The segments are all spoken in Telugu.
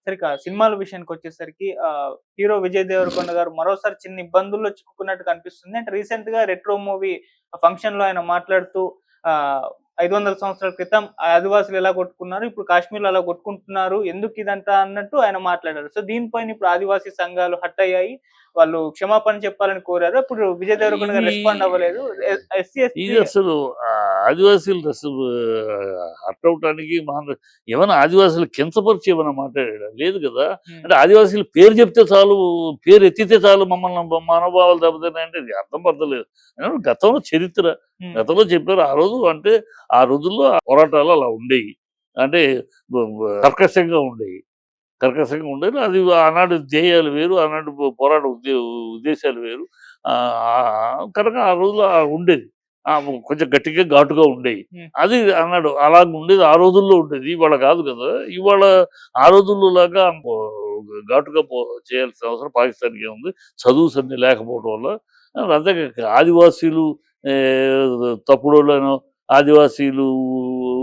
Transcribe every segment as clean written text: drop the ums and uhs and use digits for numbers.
సరే సినిమాల విషయానికొచ్చేసరికి హీరో విజయ్ దేవరకొండ గారు మరోసారి చిన్న ఇబ్బందుల్లో చిక్కుకున్నట్టు కనిపిస్తుంది. అంటే రీసెంట్‌గా రెట్రో మూవీ ఫంక్షన్‌లో ఆయన మాట్లాడుతూ ఆహ్, 500 సంవత్సరాల క్రితం ఆదివాసులు ఎలా కొట్టుకున్నారు, ఇప్పుడు కాశ్మీర్‌లో అలా కొట్టుకుంటున్నారు. ఎందుకిదంతా అన్నట్టు ఆయన మాట్లాడారు. సో, దీనిపైన ఇప్పుడు ఆదివాసీ సంఘాలు హర్ట్ అయ్యాయి. వాళ్ళు క్షమాపణ చెప్పాలని కోరారు. అప్పుడు విజయ్ దేవరకొండ గారు ఇది రెస్పాండ్ అవ్వలేదు. ఎస్సీ, ఇది ఎస్టీ అసలు ఆదివాసీలు అసలు హర్ట్ అవటానికి ఏమైనా ఆదివాసులు కించపరిచి ఏమైనా మాట్లాడా లేదు కదా. హ్మ్. అంటే ఆదివాసీలు పేరు చెప్తే చాలు, పేరు ఎత్తితే చాలు మమ్మల్ని మనోభావాలు దెబ్బతిన్నాయంటే ఇది అర్థం పడతలేదు. గతంలో చరిత్ర హ్మ్. గతంలో చెప్పారు. ఆ రోజు అంటే ఆ రోజుల్లో ఆ పోరాటాలు అలా ఉండేవి. అంటే కర్కశంగా ఉండేవి. కర్కశంగా ఉండేది. అది ఆనాడు ధ్యేయాలు వేరు, ఆనాడు పోరాట ఉద్దేశాలు వేరు. కనుక ఆ రోజుల్లో ఉండేది. కొంచెం గట్టిగా, ఘాటుగా ఉండేయి. హ్మ్. అది అన్నాడు. అలాగ ఉండేది ఆ రోజుల్లో ఉండేది. ఇవాళ కాదు కదా! ఇవాళ ఆ రోజుల్లో లాగా ఘాటుగా చేయాల్సిన అవసరం పాకిస్తాన్‌కి ఏముంది? చదువు సంధ్య లేకపోవడం వల్ల. అంతే ఆదివాసీలు తప్పుడోళ్ళనో, ఆదివాసీలు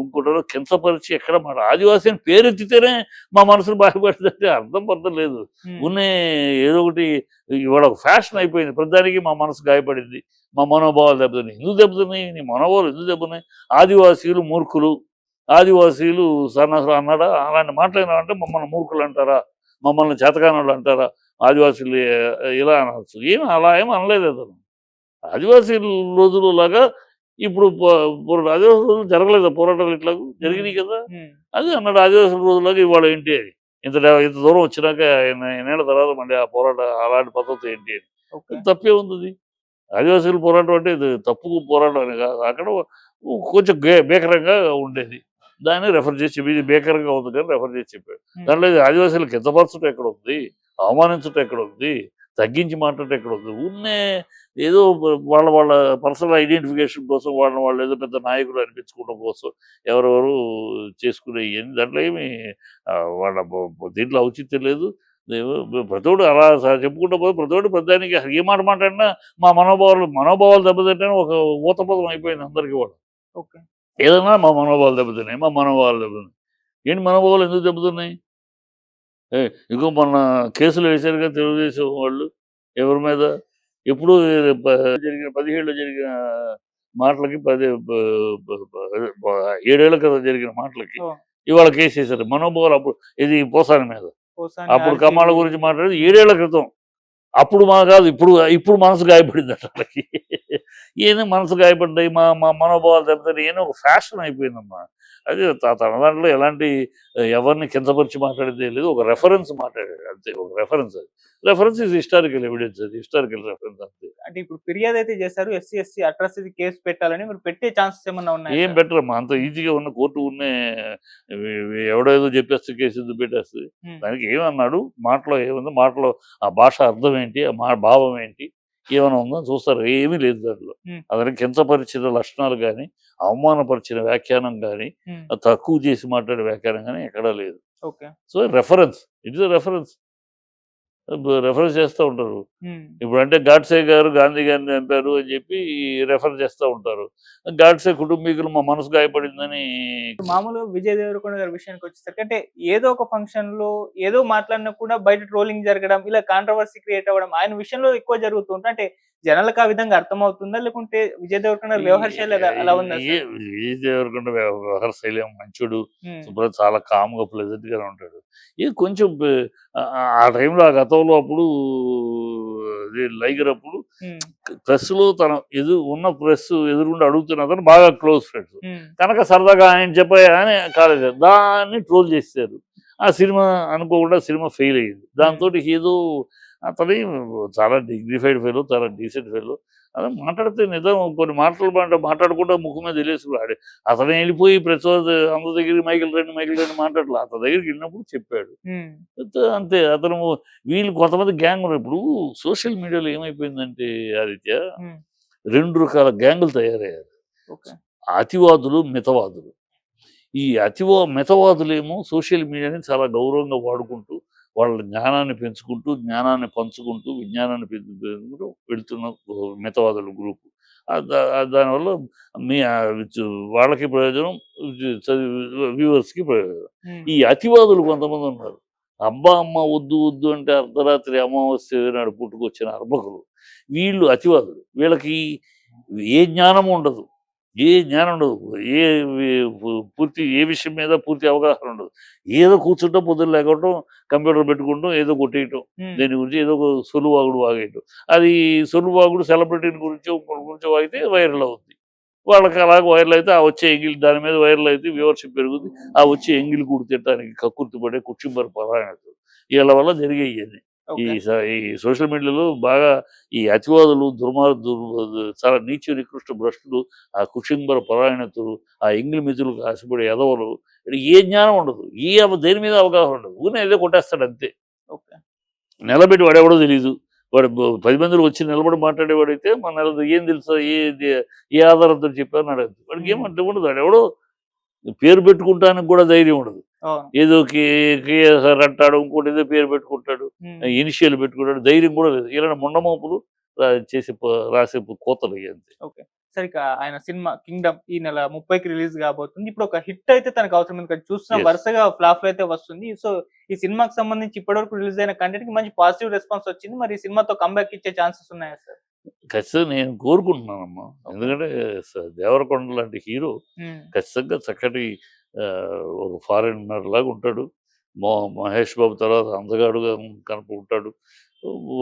ఇంకోటనో కించపరిచి ఎక్కడ మాట ఆదివాసి అని పేరెత్తితేనే మా మనసులు బాధపడుతుందంటే అర్థం పర్థం లేదు. హ్మ్. ఉన్నే ఏదో ఒకటి ఇవాళ ఒక ఫ్యాషన్ అయిపోయింది. ప్రతిదానికి మా మనసు గాయపడింది. మా మనోభావాలు దెబ్బతిన్నాయి. ఎందుకు దెబ్బతిన్నాయి? నీ మనోభావాలు ఎందుకు దెబ్బతిన్నాయి? ఆదివాసీలు మూర్ఖులు, ఆదివాసీలు సన్నాసులు అన్నాడా? అలాంటి మాటలేనాడంటే మమ్మల్ని మూర్ఖులు అంటారా? మమ్మల్ని చేతకానోళ్ళు అంటారా? ఆదివాసీలు ఇలా అనొచ్చు. అలా ఏమి అనలేదు అతను. ఆదివాసీల రోజుల్లాగా ఇప్పుడు ఆదివాసుల రోజులు జరగలేదా పోరాటాలు ఇట్లాగు? హ్మ్. జరిగినాయి కదా! హ్మ్. అదే అన్నాడు ఆదివాసుల రోజుల్లాగా ఇవాళ ఏంటి అని. ఇంత దూరం వచ్చినాక ఎన్నేళ్ల తర్వాత మళ్ళీ ఆ పోరాటం అలాంటి పద్ధతి ఏంటి అని. ఓకే. తప్పేముందది? ఆదివాసీల పోరాటం అంటే ఇది తప్పు పోరాటం అని కాదు. అక్కడ కొంచెం భీకరంగా ఉండేది. దాన్ని రెఫర్ చేసి ఇది భీకరంగా ఉంది కానీ రెఫర్ చేసి చెప్పాడు. హ్మ్. దాంట్లో ఇది ఆదివాసీలు కించపరచడం ఎక్కడుంది? అవమానించడం ఎక్కడుంది? తగ్గించి మాట్లాడటం ఎక్కడుంది? ఏదో వాళ్ళ పర్సనల్ ఐడెంటిఫికేషన్ కోసం వాళ్ళు ఏదో పెద్ద నాయకులు అనిపించుకోవడం కోసం ఎవరెవరు చేసుకునేయి దాంట్లో ఏమి వాళ్ళ దీంట్లో ఔచిత్యం లేదు. ప్రతోడు అలా చెప్పుకుంటూ పోతే ప్రతోడు ప్రతిదానికి ఏ మాట మాట్లాడినా మా మనోభావాలు దెబ్బతింటాయని ఒక ఊతపదం అయిపోయింది అందరికీ కూడా. ఓకే. ఏదన్నా మా మనోభావాలు దెబ్బతిన్నాయి, మా మనోభావాలు దెబ్బతిన్నాయి. ఏంటి మనోభావాలు ఎందుకు దెబ్బతిన్నాయి? ఇగో మొన్న కేసులు వేశారుగా తెలుగుదేశం వాళ్ళు. ఎవరి మీద? ఎప్పుడు ప జరిగిన 17లో జరిగిన మాటలకి 10 బ బ బ అదే 7 ఏళ్ల క్రితం జరిగిన మాటలకి ఓహ్! ఇవాళ కేసేశారు. మనోభావాలు అప్పుడు ఇది పోసాని మీద. పోసాని అప్పుడు కమ్మాళ్ళ ఆర్‌సీబీ గురించి మాట్లాడేది హ్మ్. 7 ఏళ్ల క్రితం. అప్పుడు కాదు ఇప్పుడు మనసు గాయపడిందట ఆళ్ళకి. ఏంది మనసు గాయపడ్డాయి, మా మా మనోభావాలు దెబ్బతిన్నాయి ఇయన్నీ ఒక ఫ్యాషన్ అయిపోయిందమ్మా. అది తన దాంట్లో ఎలాంటి ఎవరిని కించపరిచి మాట్లాడిందేం లేదు. ఒక రెఫరెన్స్ మాట్లాడాడు అంతే. ఒక రెఫరెన్స్ అది. రెఫరెన్స్ ఈజ్ హిస్టారికల్ ఎవిడెన్స్ అది. హిస్టారికల్ రెఫరెన్స్ అంతే. అంటే ఇప్పుడు ఫిర్యాదయితే చేశారు. ఎస్సీ, ఎస్టీ అట్రాసిటీ కేస్ పెట్టాలని మరి పెట్టే ఛాన్సెస్ ఏమన్నా ఉన్నాయా ఏం సార్? బెటరమ్మా అంత ఈజీగా ఉన్న కోర్టు ఎవడో ఏదో చెప్పేస్తే కేసు ఎందుకు పెట్టేస్తది. హ్మ్. దానికి ఏమన్నాడు? మాటలో ఏముంది? మాటలో ఆ భాష అర్థం ఏంటి? ఆ భావం ఏంటి? ఏమైనా ఉందా చూస్తారు. ఏమీ లేదు దాంట్లో. హ్మ్. అతన్ని కించపరిచిన లక్షణాలు గాని, అవమానపరిచిన వ్యాఖ్యానం గాని, హ్మ్. తక్కువ చేసి మాట్లాడే వ్యాఖ్యానం గాని ఎక్కడా లేదు. Okay. So, reference. It is a reference. Reference చేస్తా ఉంటారు. హ్మ్. ఇప్పుడంటే గాడ్సే గారు గాంధీ గారిని చంపారు అని చెప్పి రెఫర్ చేస్తా ఉంటారు. గాడ్సే కుటుంబీకులు మా మనసు గాయపడిందని ఇప్పుడు మామూలుగా విజయ్ దేవరకొండ గారి విషయానికొచ్చేసరికి అంటే ఏదో ఒక ఫంక్షన్‌లో ఏదో మాట్లాడినా కూడా బయట ట్రోలింగ్ జరగడం, ఇలా కాంట్రోవర్సీ క్రియేట్ అవ్వడం ఆయన విషయంలో ఎక్కువ జరుగుతూ ఉంటాయి. అంటే జనాలకు ఆ విధంగా అర్థమవుతుందా? లేకుంటే విజయ్ దేవరకొండ గారి ఈ వ్యవహార శైలి అలా ఉందా ఈ సార్? విజయ్ దేవరకొండ వ్యవహార శైలి మంచోడు. హ్మ్. శుభ్రం చాలా కామ్‌గా, ప్లెజెంట్‌గానే ఉంటాడు. ఇది కొంచెం ఆ టైంలో ఆ గతంలో అప్పుడు అది లైగర్ అప్పుడు హ్మ్. ప్రెస్‌లో ఉన్న ప్రెస్ ఎదురుగుండా అడుగుతున్న అతను బాగా క్లోజ్ ఫ్రెండ్స్. హ్మ్. కనుక సరదాగా ఆయన చెప్పాయా అని కాలేదు. దాన్ని ట్రోల్ చేసేసారు. ఆ సినిమా అనుకోకుండా సినిమా ఫెయిల్ అయింది. హ్మ్. దాంతోటి ఏదో అతని చాలా డిగ్నిఫైడ్ ఫెలో, చాలా డీసెంట్ ఫెలో. అదే మాట్లాడితే నిజం కొన్ని మాటలు మాట్లాడకుండా ముక్కు మీద ఎలేసుకున్నాడు. అతను వెళ్ళిపోయి ప్రతి అందరి దగ్గరికి మైకిల్ రండి మాట్లాడలే. అతని దగ్గరికి వెళ్ళినప్పుడు చెప్పాడు. హ్మ్. అంతే అతను వీళ్ళు కొంతమంది గ్యాంగ్ ఉన్నారు. ఇప్పుడు సోషల్ మీడియాలో ఏమైపోయిందంటే ఆదిత్య హ్మ్. 2 రకాల గ్యాంగులు తయారయ్యారు. ఓకే. అతివాదులు, మితవాదులు. ఈ మితవాదులేమో సోషల్ మీడియాని చాలా గౌరవంగా వాడుకుంటూ, వాళ్ళ జ్ఞానాన్ని పెంచుకుంటూ, జ్ఞానాన్ని పంచుకుంటూ, విజ్ఞానాన్ని పెంచుకుంటూ వెళ్తున్న మితవాదుల గ్రూపు. దానివల్ల మీ వాళ్ళకి ప్రయోజనం, వ్యూవర్స్‌కి ప్రయోజనం. హ్మ్. ఈ అతివాదులు కొంతమందున్నారు. అబ్బా అమ్మ వద్దు వద్దు అంటే అర్ధరాత్రి అమావాస్య నాడు పుట్టుకొచ్చిన అర్భకులు. వీళ్ళు అతివాదులు. వీళ్ళకి ఏ జ్ఞానం ఉండదు. ఏ జ్ఞానం ఉండదు. ఏ పూర్తి ఏ విషయం మీద పూర్తి అవగాహన ఉండదు. ఏదో కూర్చుంటాం, పొద్దున్న లేగటం, కంప్యూటర్ పెట్టుకుంటాం, ఏదో కొట్టేయటం. దీని గురించి ఏదో ఒక సొల్లువాగుడు వాగేయటం. అది సొల్లువాగుడు సెలబ్రిటీల గురించో, ఇంకోటి గురించో వాగితే వైరల్ అవుద్ది. వాళ్ళకి అలాగ వైరల్ అయితే ఆ వచ్చే ఎంగిలి దాని మీద వైరల్ అయితే వ్యూవర్షిప్ పెరుగుద్ది. ఆ వచ్చే ఎంగిలి కూడు తినడానికి కక్కుర్తి పడే కుచ్చింబర పరాయణతలు వీళ్ళ వల్ల జరిగేవి. ఓకే. ఈ సోషల్ మీడియాలో బాగా ఈ అతివాదులు, చాలా నీచ నికృష్ట భ్రష్టులు, ఆ కుచింబర పరాయణతులు, ఆ ఎంగిలి మితులకు ఆశపడే ఎదవలు, ఏ జ్ఞానం ఉండదు. దేని మీద అవగాహన ఉండదు. ఊరినే ఏదో కొట్టేస్తాడు అంతే. ఓకే. నిలబెట్టి వాడెవడో తెలీదు. వాడు 10 మందిలో వచ్చి నిలబడి మాట్లాడేవాడైతే మన ఏం తెలుసా, ఏ ఆధారంతో చెప్పారని అడగదు. వాడికి ఏమంటే ఉండదు. వాడెవడో పేరు పెట్టుకుంటానికి కూడా ధైర్యం ఉండదు. అవును. ఏదో కేఎస్ఆర్ అంటాడు, ఇంకోటి ఏదో పేరు పెట్టుకుంటాడు, ఇనిషియల్ పెట్టుకుంటాడు, ధైర్యం కూడా లేదు. ఇలా ముండమోపులు రాసే కోతలు ఇవి అంతే. ఓకే. సరే, ఇక ఆయన సినిమా 'కింగ్డమ్' ఈ నెల 30కి రిలీజ్ కాబోతుంది. ఇప్పుడు ఒక హిట్ అయితే తనకు అవసరం ఉంది. చూస్తున్న Yes. వరుసగా ఫ్లాప్‌లు అయితే వస్తుంది. సో, ఈ సినిమాకి సంబంధించి ఇప్పటివరకు రిలీజ్ అయిన కంటెంట్‌కి మంచి పాజిటివ్ రెస్పాన్స్ వచ్చింది. మరి ఈ సినిమాతో కమ్‌బ్యాక్ ఇచ్చే ఛాన్సెస్ ఉన్నాయా సార్? ఖచ్చితంగా నేను కోరుకుంటున్నానమ్మా. ఎందుకంటే దేవరకొండ లాంటి హీరో ఖచ్చితంగా చక్కటి ఒక ఫారినర్ లాగా ఉంటాడు. మహేష్ బాబు తర్వాత అందగాడుగా కనుకుంటాడు.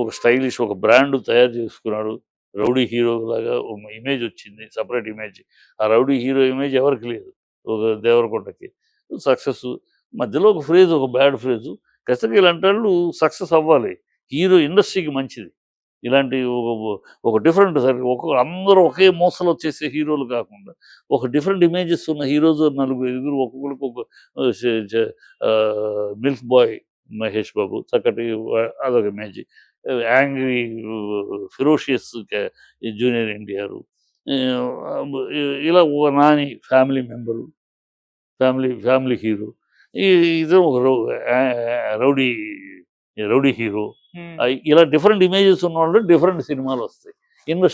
ఒక స్టైలిష్ ఒక బ్రాండ్ తయారు చేసుకున్నాడు. రౌడీ హీరో లాగా ఒక ఇమేజ్ వచ్చింది, సపరేట్ ఇమేజ్. ఆ రౌడీ హీరో ఇమేజ్ ఎవరికి లేదు, ఒక దేవరకొండకి. సక్సెస్ మధ్యలో ఒక ఫ్రేజ్, ఒక బ్యాడ్ ఫ్రేజు. ఖచ్చితంగా ఇలాంటి వాళ్ళు సక్సెస్ అవ్వాలి. హీరో ఇండస్ట్రీకి మంచిది. ఇలాంటి ఒక డిఫరెంట్ సరే అందరూ ఒకే మోసలో వచ్చేసే హీరోలు కాకుండా ఒక డిఫరెంట్ ఇమేజెస్ ఉన్న హీరోస్ నలుగురు ఎదురు ఒక్కొక్కరికి ఒక మిల్క్ బాయ్ మహేష్ బాబు చక్కటి అదొక image. Angry ferocious junior NTR, ఇలా ఒక Nani family member, family hero. ఇది ఒక రౌడీ రౌడీ హీరో. ఇలా డిఫరెంట్ ఇమేజెస్ ఉన్న వాళ్ళు డిఫరెంట్ సినిమాలు వస్తాయి.